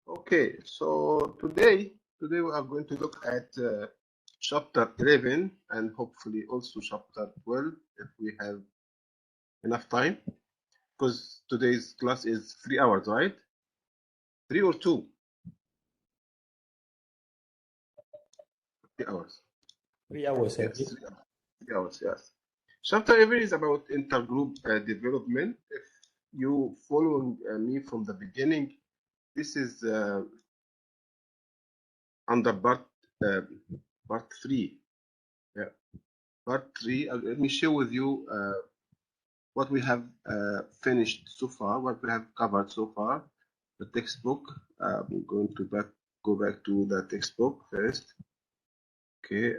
Okay, so today we are going to look at chapter 11 and hopefully also chapter 12 if we have enough time, because today's class is 3 hours, right? 3 or 2? 3 hours. 3 hours, I Yes, think. 3 hours. 3 hours, yes. Chapter 11 is about intergroup development. If you following me from the beginning, this is under uh, part 3. Yeah, part 3. Let me share with you what we have finished so far, what we have covered so far, the textbook. I'm going to go back to the textbook first. Okay.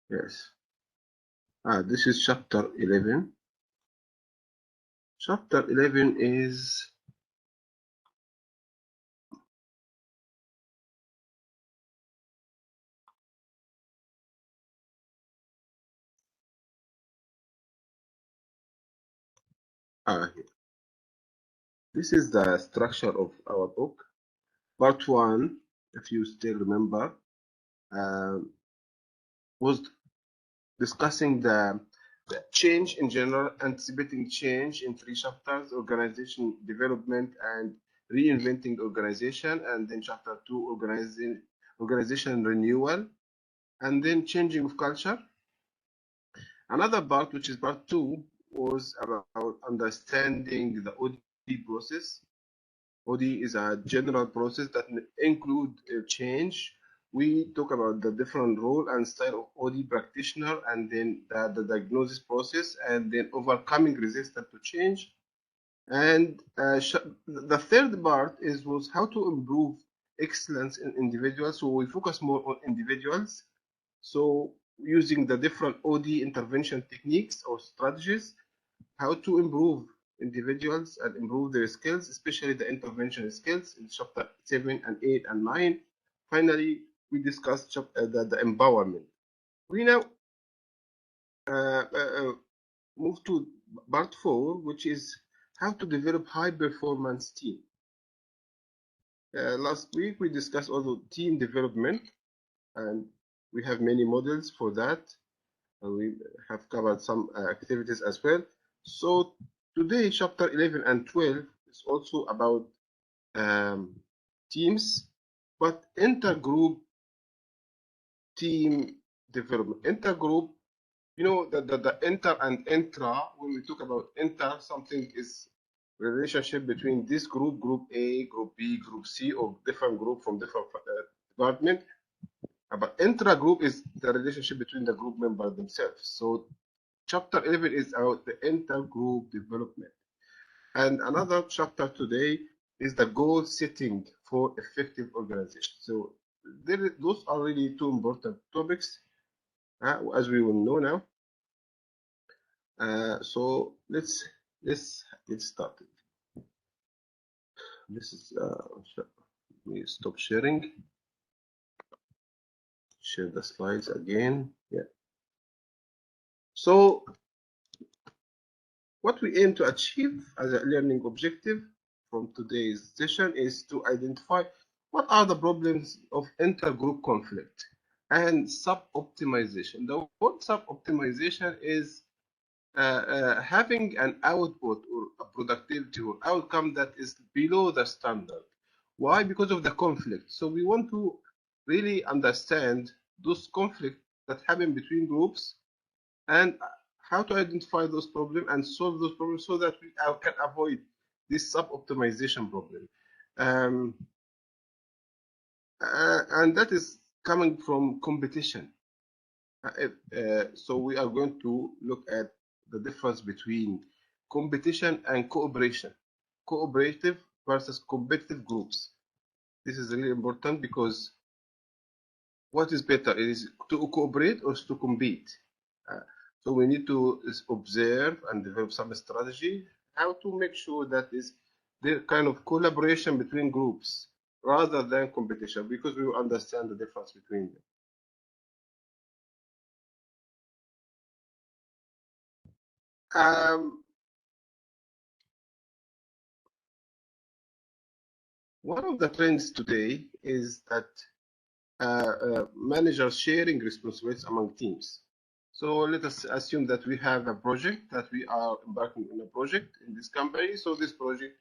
Yes. This is chapter 11. Chapter 11 is here. This is the structure of our book. Part 1, if you still remember, was discussing the change in general, anticipating change in 3 chapters: organization development and reinventing organization, and then chapter 2, organization renewal, and then changing of culture. Another part, which is part 2, was about understanding the OD process. OD is a general process that include change. We talk about the different role and style of OD practitioner, and then the diagnosis process, and then overcoming resistance to change. And the third part was how to improve excellence in individuals. So we focus more on individuals. So using the different OD intervention techniques or strategies, how to improve individuals and improve their skills, especially the intervention skills in chapter 7 and 8 and 9. Finally, we discussed the empowerment. We now move to part 4, which is how to develop high performance team. Last week we discussed also team development, and we have many models for that. We have covered some activities as well. So today, chapter 11 and 12 is also about teams, but intergroup team development. Intergroup, the inter and intra, when we talk about inter, something is relationship between this group, group A, group B, group C, or different group from different department. But intra-group is the relationship between the group members themselves. So chapter 11 is about the intergroup development. And another chapter today is the goal setting for effective organization. So those are really 2 important topics, as we will know now. So let's get started. This is let me stop sharing. Share the slides again. Yeah. So what we aim to achieve as a learning objective from today's session is to identify what are the problems of intergroup conflict and sub-optimization. The word sub-optimization is having an output or a productivity or outcome that is below the standard. Why? Because of the conflict. So we want to really understand those conflicts that happen between groups and how to identify those problems and solve those problems so that we can avoid this sub-optimization problem. And that is coming from competition. So we are going to look at the difference between competition and cooperation. Cooperative versus competitive groups. This is really important because what is better? Is to cooperate or to compete? So we need to observe and develop some strategy how to make sure that is the kind of collaboration between groups rather than competition, because we will understand the difference between them. One of the trends today is that managers sharing responsibilities among teams. So let us assume that we have a project, that we are embarking on a project in this company. So this project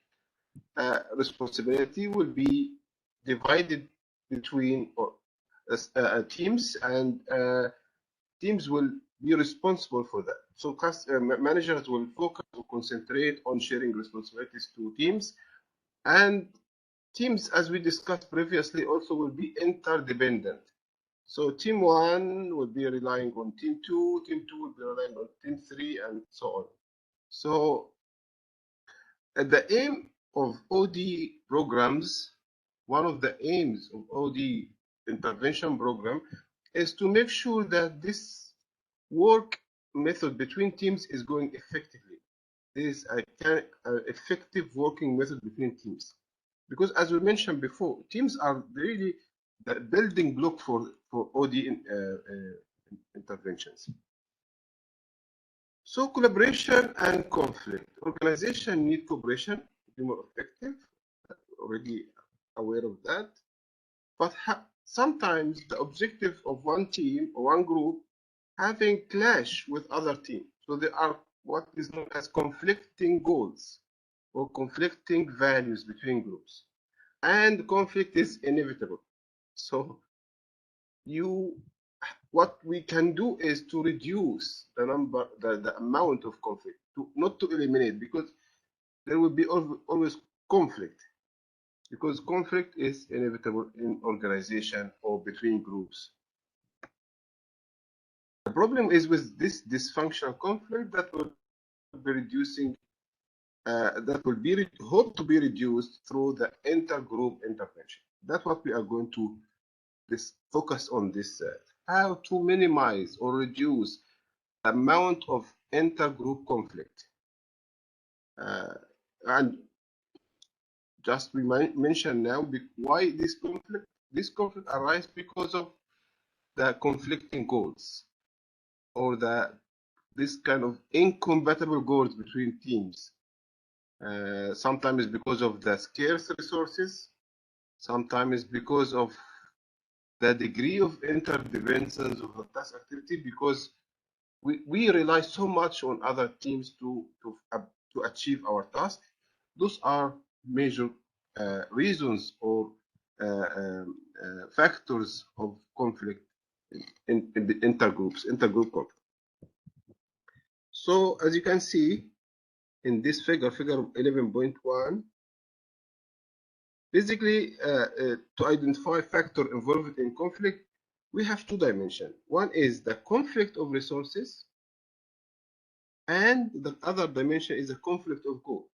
responsibility will be divided between teams, and teams will be responsible for that. So managers will focus or concentrate on sharing responsibilities to teams, and teams, as we discussed previously, also will be interdependent. So team one will be relying on team two will be relying on team three, and so on. So the aim of OD programs, one of the aims of OD intervention program is to make sure that this work method between teams is going effectively. This is an effective working method between teams. Because as we mentioned before, teams are really the building block for OD interventions. So collaboration and conflict. Organization need cooperation to be more effective. Already aware of that. But sometimes the objective of one team or one group having clash with other teams. So there are what is known as conflicting goals or conflicting values between groups. And conflict is inevitable. So what we can do is to reduce the amount of conflict, not to eliminate, because there will be always conflict, because conflict is inevitable in organization or between groups. The problem is with this dysfunctional conflict that will be reducing, that will be hope to be reduced through the intergroup intervention. That's what we are going to focus on this, how to minimize or reduce the amount of intergroup conflict. And just we mention now why this conflict arises because of the conflicting goals, or this kind of incompatible goals between teams. Sometimes because of the scarce resources, sometimes because of the degree of interdependence of the task activity, because we rely so much on other teams to achieve our task. Those are major reasons or factors of conflict in the intergroup conflict. So as you can see in this figure 11.1, basically to identify factor involved in conflict, we have two dimensions. One is the conflict of resources, and the other dimension is the conflict of goal.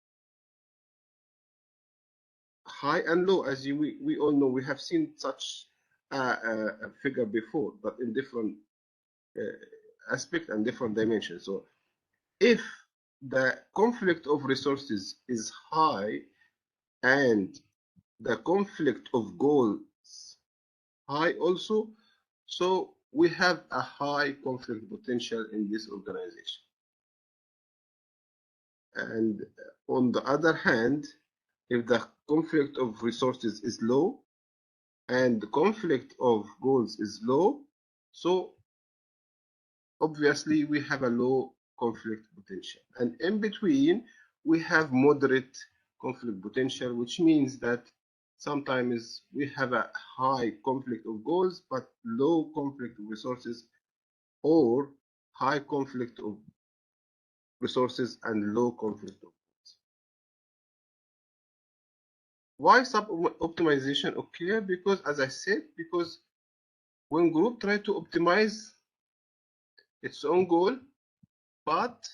High and low, as we all know, we have seen such a figure before, but in different aspect and different dimensions. So if the conflict of resources is high and the conflict of goals high also, so we have a high conflict potential in this organization. And on the other hand, if the conflict of resources is low and the conflict of goals is low, so obviously we have a low conflict potential. And in between, we have moderate conflict potential, which means that sometimes we have a high conflict of goals, but low conflict of resources, or high conflict of resources and low conflict of goals. Why sub-optimization occur? Because, as I said, because when group try to optimize its own goal, but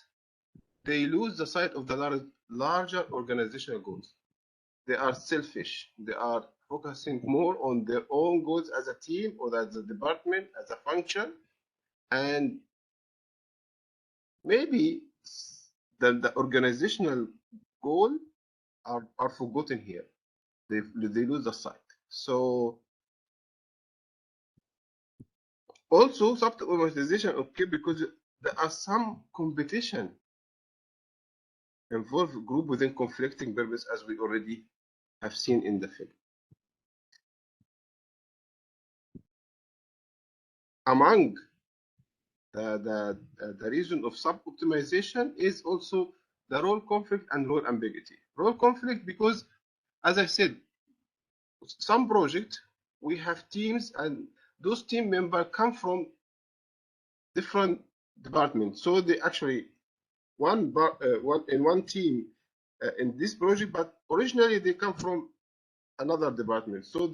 they lose the sight of the larger organizational goals. They are selfish. They are focusing more on their own goals as a team or as a department, as a function, and maybe the organizational goal are forgotten here. They lose the sight. So also sub-optimization occur because there are some competition involved group within conflicting purpose, as we already have seen in the film. among the reason of sub-optimization is also the role conflict and role ambiguity. Role conflict because, as I said, some project we have teams and those team members come from different departments. So they actually one in one team in this project, but originally they come from another department. So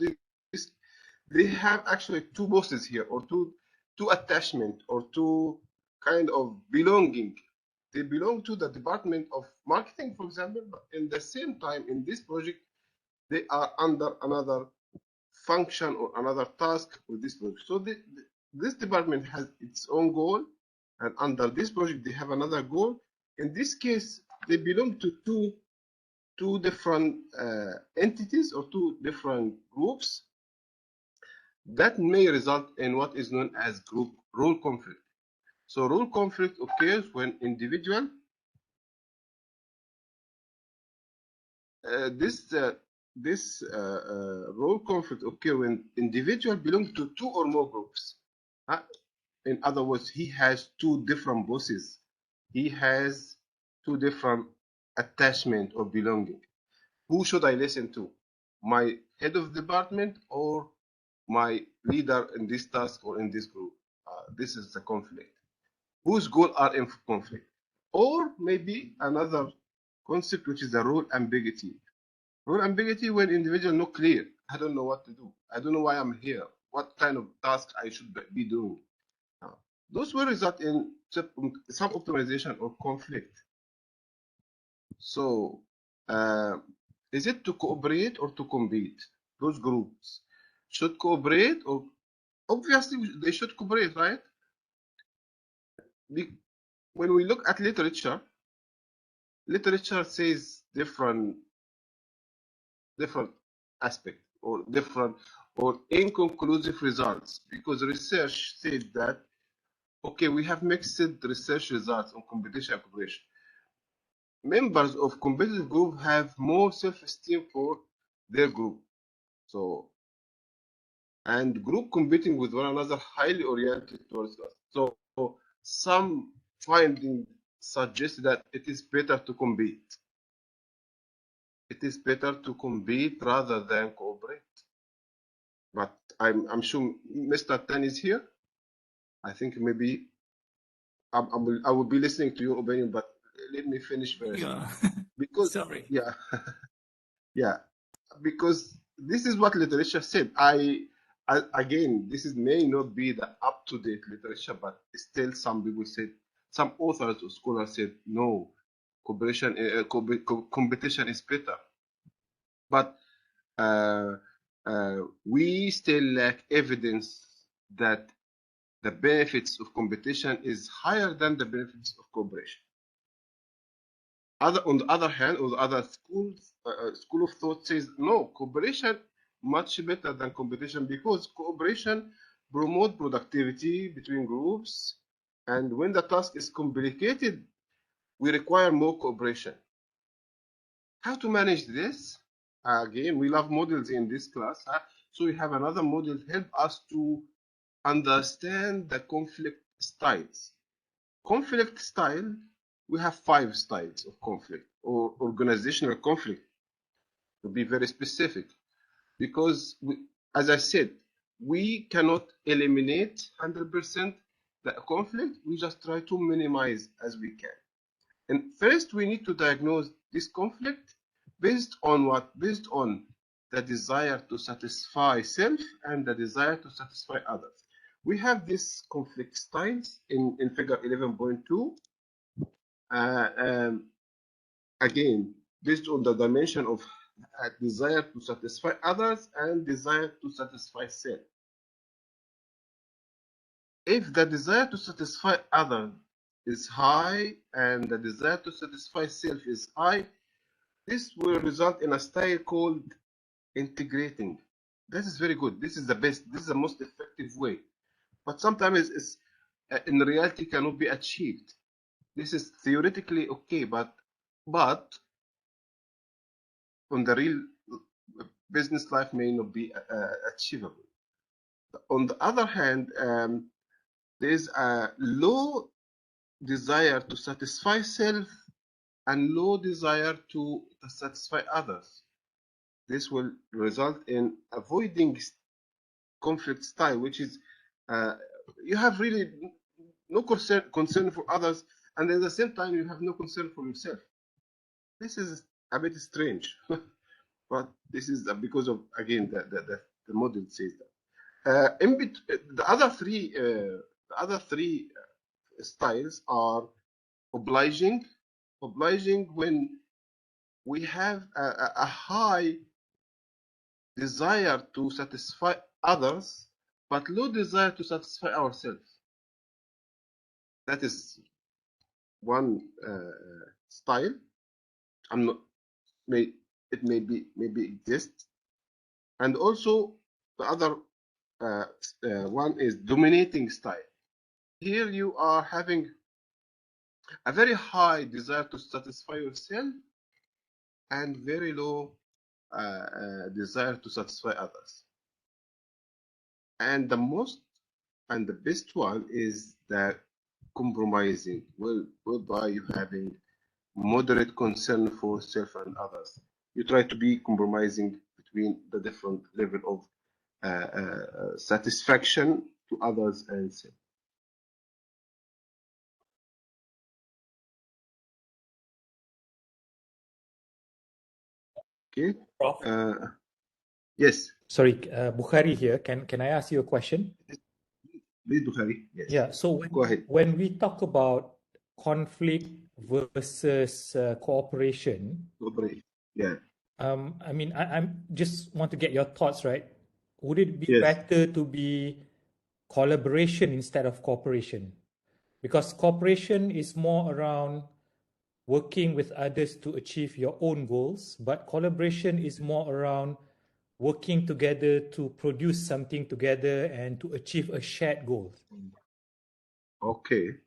they have actually two bosses here, or two attachment, or two kind of belonging. They belong to the department of marketing, for example, but in the same time in this project they are under another function or another task with this project. So this department has its own goal, and under this project they have another goal. In this case, they belong to two different entities or two different groups that may result in what is known as group role conflict. So role conflict occurs when individual this role conflict occurs when individual belong to two or more groups. In other words, he has two different bosses. He has two different attachment or belonging. Who should I listen to? My head of department or my leader in this task or in this group? This is the conflict. Whose goals are in conflict? Or maybe another concept, which is the role ambiguity. Role ambiguity when individual not clear. I don't know what to do. I don't know why I'm here. What kind of task I should be doing. Those will result in sub-optimization or conflict. So, is it to cooperate or to compete? Those groups should cooperate, or obviously they should cooperate, right? When we look at literature says different aspect or different or inconclusive results, because research said that okay, we have mixed research results on competition and cooperation. Members of competitive group have more self-esteem for their group. So, and group competing with one another highly oriented towards us. So some findings suggest that it is better to compete. It is better to compete rather than cooperate. But I'm sure Mr. Tan is here. I think maybe I will be listening to your opinion, but let me finish first. Yeah. Because Sorry. yeah, yeah, because this is what literature said. I again, this may not be the up-to-date literature, but still some people said, some authors or scholars said, no, competition is better. But we still lack evidence that the benefits of competition is higher than the benefits of cooperation. On the other hand, or the other school of thought says no, cooperation much better than competition, because cooperation promote productivity between groups, and when the task is complicated, we require more cooperation. How to manage this? Again, we love models in this class, so we have another model help us to understand the conflict styles. Conflict style, we have 5 styles of conflict, or organizational conflict, to be very specific, because as I said, we cannot eliminate 100% the conflict. We just try to minimize as we can. And first, we need to diagnose this conflict based on what? Based on the desire to satisfy self and the desire to satisfy others. We have this conflict styles in figure 11.2. Again, based on the dimension of desire to satisfy others and desire to satisfy self. If the desire to satisfy others is high and the desire to satisfy self is high, this will result in a style called integrating. This is very good. This is the best. This is the most effective way. But sometimes it's in reality cannot be achieved. This is theoretically okay, but on the real business life may not be achievable. On the other hand, There's a low desire to satisfy self and low desire to satisfy others. This will result in avoiding conflict style, which is you have really no concern for others, and at the same time you have no concern for yourself. This is a bit strange, but this is because of, again, the model says that. The other three styles are obliging. Obliging when we have a high desire to satisfy others, but low desire to satisfy ourselves. That is one style. I'm not. It maybe exist, and also the other one is dominating style. Here you are having a very high desire to satisfy yourself and very low desire to satisfy others. And the most and the best one is the compromising, whereby you having moderate concern for self and others. You try to be compromising between the different level of satisfaction to others and self. Okay. Prof. Yes. Sorry, Bukhari here. Can I ask you a question? Please, Bukhari. Yes. Yeah. So Go ahead. when we talk about conflict versus cooperation, Yeah. I mean, I'm just want to get your thoughts, right? Would it be Yes. better to be collaboration instead of cooperation? Because cooperation is more around working with others to achieve your own goals, but collaboration is more around working together to produce something together and to achieve a shared goal. Okay.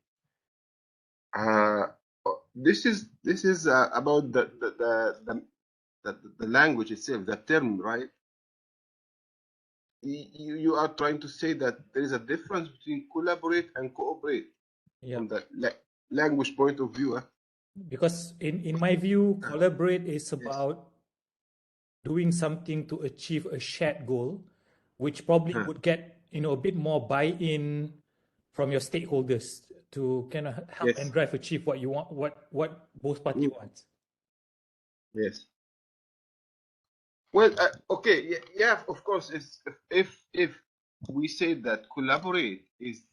This is about the language itself, the term, right? You are trying to say that there is a difference between collaborate and cooperate from the language point of view. Because in my view, collaborate is about doing something to achieve a shared goal, which probably would get a bit more buy-in from your stakeholders to kind of help and drive achieve what you want, what both parties want. Yes. Well, okay, yeah, of course. If we say that collaborate is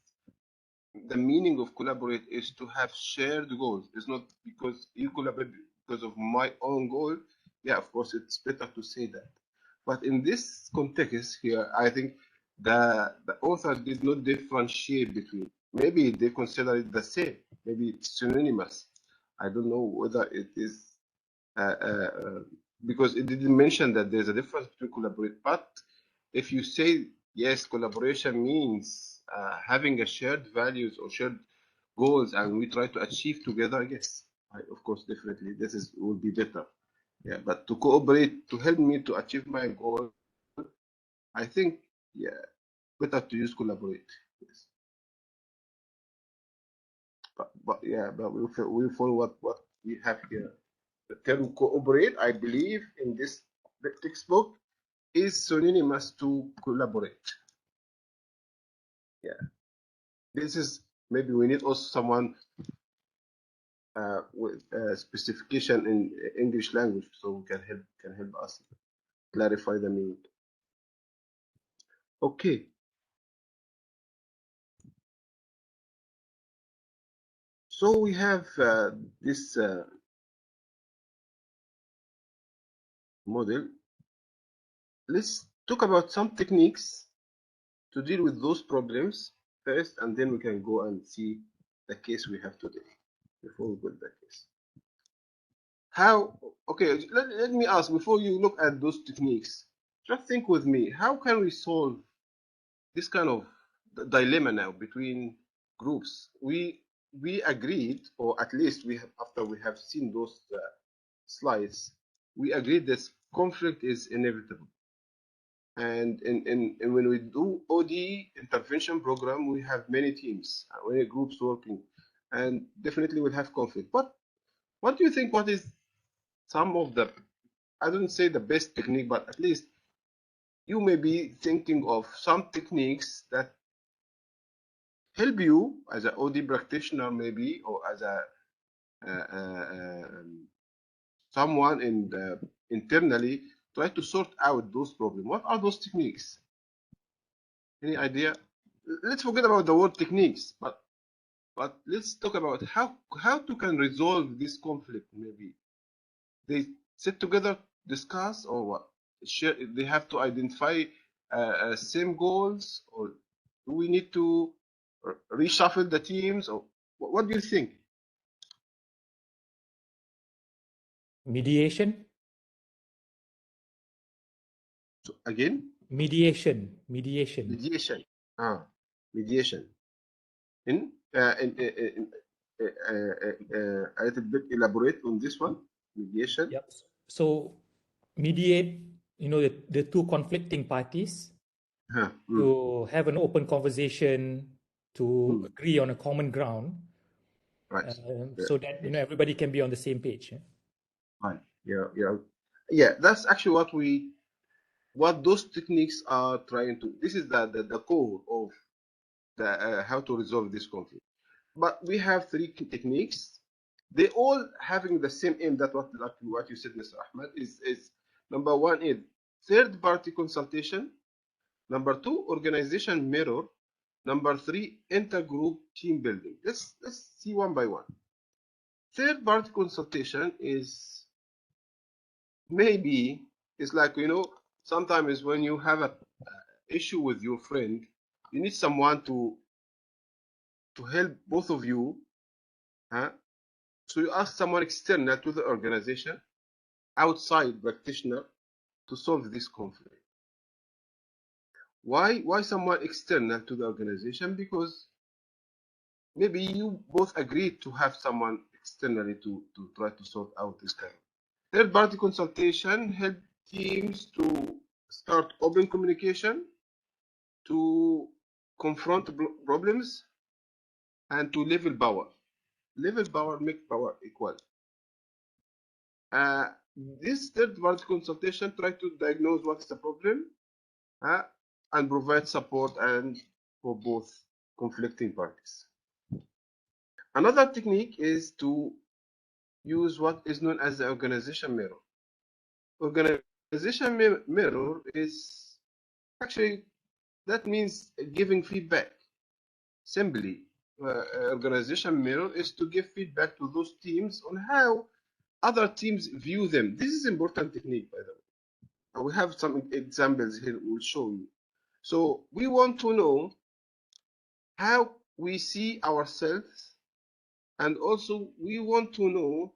the meaning of collaborate is to have shared goals. It's not because you collaborate because of my own goal. Yeah, of course, it's better to say that. But in this context here, I think the author did not differentiate between. Maybe they consider it the same. Maybe it's synonymous. I don't know whether it is because it didn't mention that there's a difference between collaborate. But if you say yes, collaboration means having a shared values or shared goals, and we try to achieve together. Yes, of course, definitely, this will be better. Yeah, but to cooperate to help me to achieve my goal, I think better to use collaborate. Yes, but we'll follow what we have here. The term cooperate, I believe, in this textbook is synonymous to collaborate. Yeah, this is maybe we need also someone with specification in English language, so we can help us clarify the meaning. Okay. So we have this model. Let's talk about some techniques to deal with those problems first, and then we can go and see the case we have today before we go to the case. Okay, let me ask, before you look at those techniques, just think with me, how can we solve this kind of dilemma now between groups? We agreed, or at least after we have seen those slides, we agreed that conflict is inevitable. And when we do OD intervention program, we have many teams, many groups working, and definitely we'll have conflict. But what do you think? What is some of the, I don't say the best technique, but at least you may be thinking of some techniques that help you as an OD practitioner, maybe, or as a someone in internally try to sort out those problems. What are those techniques? Any idea? Let's forget about the word techniques, but let's talk about how to can resolve this conflict. Maybe they sit together, discuss, or what? Share, they have to identify same goals, or do we need to reshuffle the teams, or what do you think? Mediation? So again, Mediation. mediation. Mediation. In a little bit elaborate on this one, mediation. Yep. So mediate, the two conflicting parties to have an open conversation, to agree on a common ground, Right. so that everybody can be on the same page. Right. Yeah. That's actually what those techniques are trying to. This is the core of the how to resolve this conflict. But we have three techniques. They all having the same aim. That what you said, Mr. Ahmed, is number one is third party consultation. Number two, organization mirror. Number three, intergroup team building. Let's see one by one. Third party consultation is maybe it's like sometimes when you have a issue with your friend, you need someone to help both of you, huh? So you ask someone external to the organization, outside practitioner, to solve this conflict. Why someone external to the organization? Because maybe you both agreed to have someone externally to try to sort out this kind. Third party consultation help teams to start open communication, to confront problems, and to level power. Level power make power equal. This third party consultation try to diagnose what is the problem, and provide support and for both conflicting parties. Another technique is to use what is known as the organization mirror. Organization mirror is actually, that means giving feedback. Simply, organization mirror is to give feedback to those teams on how other teams view them. This is important technique, by the way. We have some examples here we'll show you. So we want to know how we see ourselves, and also we want to know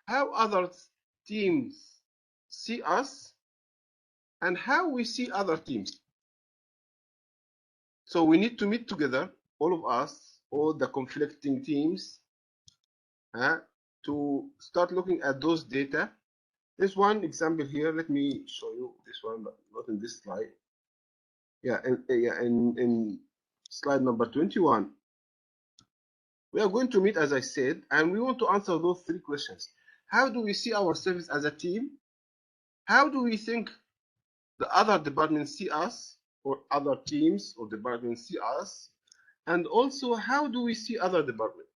how other teams see us and how we see other teams. So we need to meet together, all of us, all the conflicting teams, to start looking at those data. There's one example here. Let me show you this one, but not in this slide. Yeah, in slide number 21. We are going to meet, as I said, and we want to answer those three questions. How do we see ourselves as a team? How do we think the other departments see us, or other teams or departments see us? And also, how do we see other departments?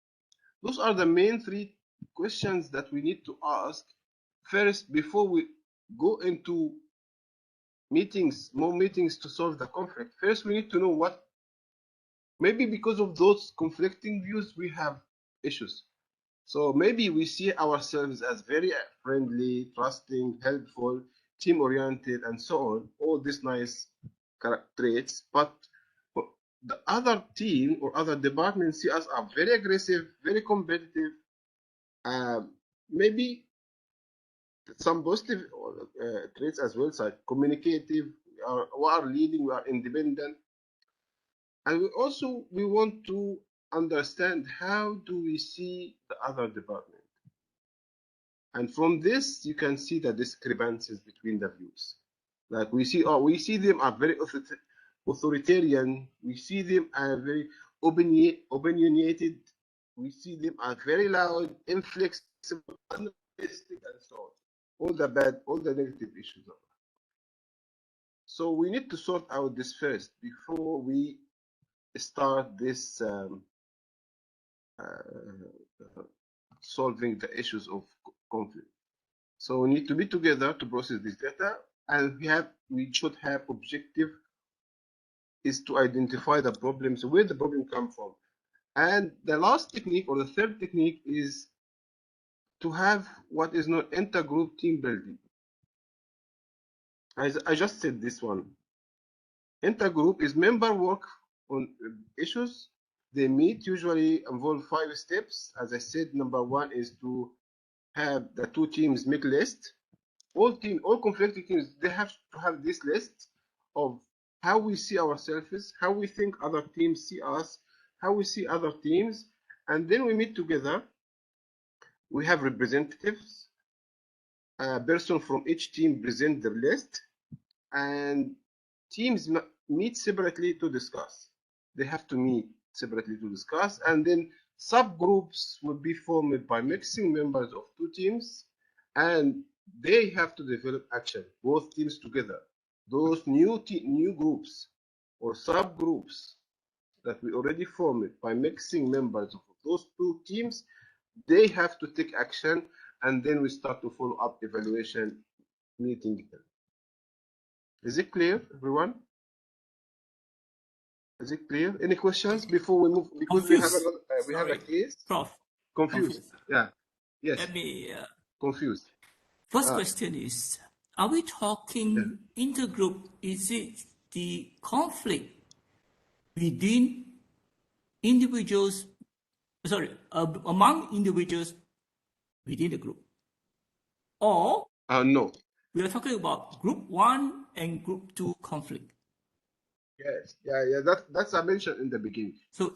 Those are the main three questions that we need to ask first before we go into more meetings to solve the conflict. First, we need to know what, maybe because of those conflicting views, we have issues. So maybe we see ourselves as very friendly, trusting, helpful, team-oriented, and so on, all these nice traits, but the other team or other departments see us are very aggressive, very competitive, maybe some positive traits as well, like communicative, we are leading, we are independent. And we want to understand how do we see the other department. And from this, you can see the discrepancies between the views. Like we see them are very authoritarian. We see them are very opinionated. We see them are very loud, inflexible, unrealistic, and so on. All the negative issues. So we need to sort out this first before we start this solving the issues of conflict. So we need to be together to process this data, and we should have objective is to identify the problems, where the problem come from. And the last technique, or the third technique, is to have what is known intergroup team building. I just said this one. Intergroup is member work on issues. They meet, usually involve 5 steps. As I said, number 1 is to have the 2 teams make list. All conflicting teams, they have to have this list of how we see ourselves, how we think other teams see us, how we see other teams, and then we meet together. We have representatives. A person from each team present the list, and teams meet separately to discuss. They have to meet separately to discuss, and then subgroups will be formed by mixing members of 2 teams, and they have to develop action, both teams together. Those new groups or subgroups that we already formed by mixing members of those 2 teams, they have to take action, and then we start to follow up evaluation meeting. Is it clear, everyone? Is it clear? Any questions before we move? Because we have a case. Prof. Confused. Yeah. Yes. Let me. Confused. First question is: are we talking intergroup? Is it the conflict within individuals? Sorry, among individuals within the group, or no? We are talking about group 1 and group 2 conflict. Yes, yeah. That's I mentioned in the beginning. So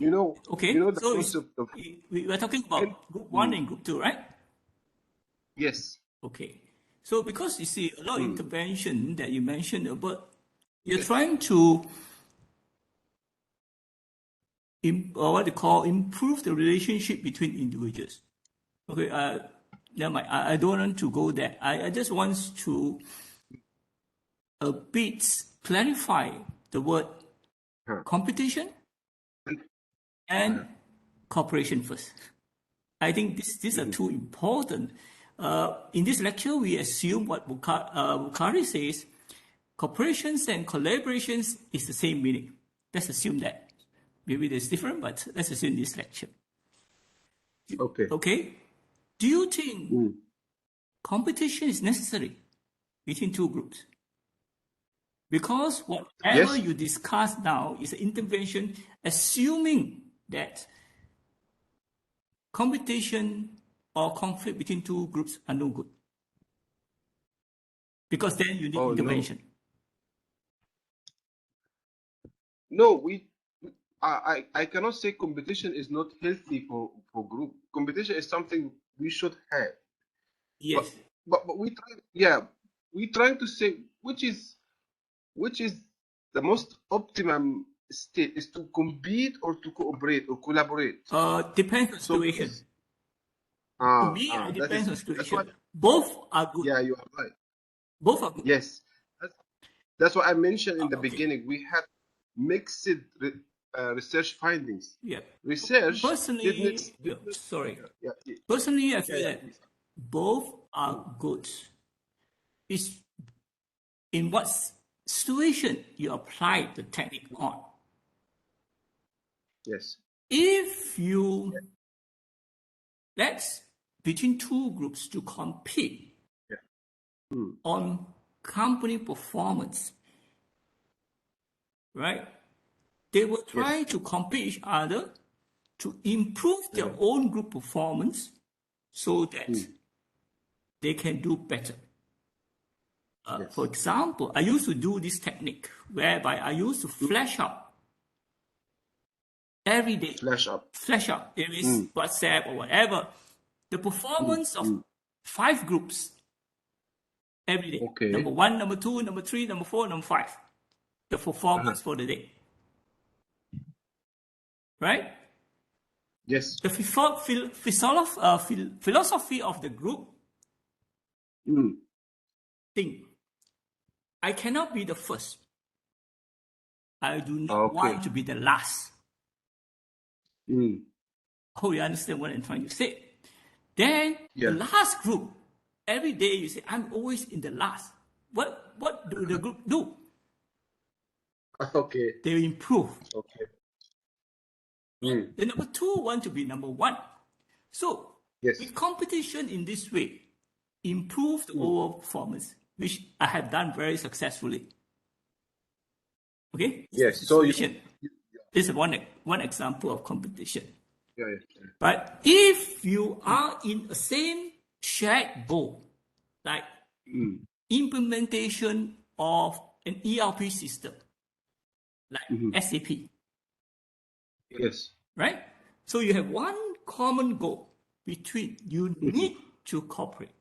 okay. The so concept of we are talking about group 1 and group 2, right? Yes. Okay. So because you see a lot of intervention that you mentioned about, you're trying to improve the relationship between individuals. Okay. Never mind. I don't want to go there. I just want to a bit clarify the word competition and cooperation first. I think these are two important. In this lecture, we assume what Bukhari says, cooperations and collaborations is the same meaning. Let's assume that. Maybe there's different, but let's assume this lecture. Okay. Okay. Do you think competition is necessary between 2 groups? Because whatever you discuss now is an intervention assuming that competition or conflict between 2 groups are no good. Because then you need intervention. No, I cannot say competition is not healthy for group. Competition is something we should have. Yes. But we trying to say which is the most optimum state is to compete or to cooperate or collaborate. Depends on situation. To me, it depends on situation. Both are good. Yeah, you are right. Both are good. Yes. That's what I mentioned in the beginning. We have mixed research findings. Yeah. Research. Personally, Personally, I feel that both are good. It's in what situation you apply the technique on. Yes. If you let's between 2 groups to compete on company performance, right? They will try to compete each other to improve their own group performance so that they can do better. For example, I used to do this technique whereby I used to flash up every day. Flash up. It is WhatsApp or whatever. The performance of 5 groups every day. Okay. Number 1, number 2, number 3, number 4, number 5. The performance for the day. Right? Yes. The philosophy of the group thing. I cannot be the first. I do not want to be the last. Hope you understand what I'm trying to say. Then the last group, every day you say, I'm always in the last. What do the group do? Okay. They improve. Okay. The number 2 want to be number 1. So with competition in this way, improve the overall performance, which I have done very successfully. Okay? Yes. So this is one example of competition. Yeah. But if you are in the same shared goal, like implementation of an ERP system, like SAP. Yes. Right? So you have one common goal between you need to cooperate.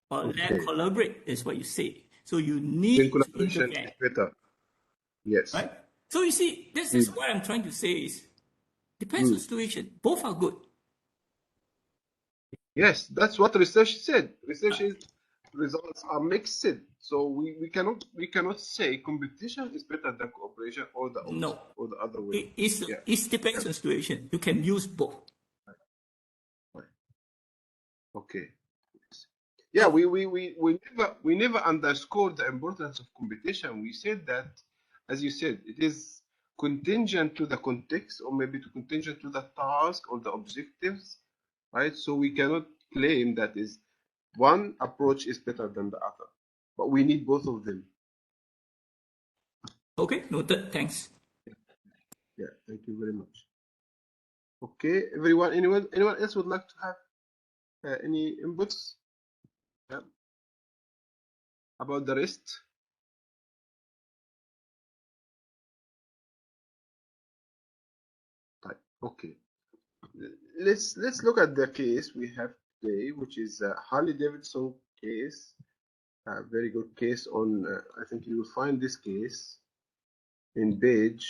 Or collaborate is what you say. So you need to intervene. Is better. Yes. Right? So you see, this is what I'm trying to say is depends on the situation. Both are good. Yes, that's what research said. Research results are mixed. So we cannot say competition is better than cooperation or the opposite, or the other way. It depends on the situation. You can use both. Okay. Yeah, we never underscored the importance of competition. We said that, as you said, it is contingent to the context, or maybe contingent to the task or the objectives, right? So we cannot claim that is one approach is better than the other, but we need both of them. Okay, noted. Thanks. Yeah, thank you very much. Okay, everyone. Anyone else would like to have any inputs about the rest? Okay, let's look at the case we have today, which is a Harley-Davidson case. A very good case on. I think you will find this case in page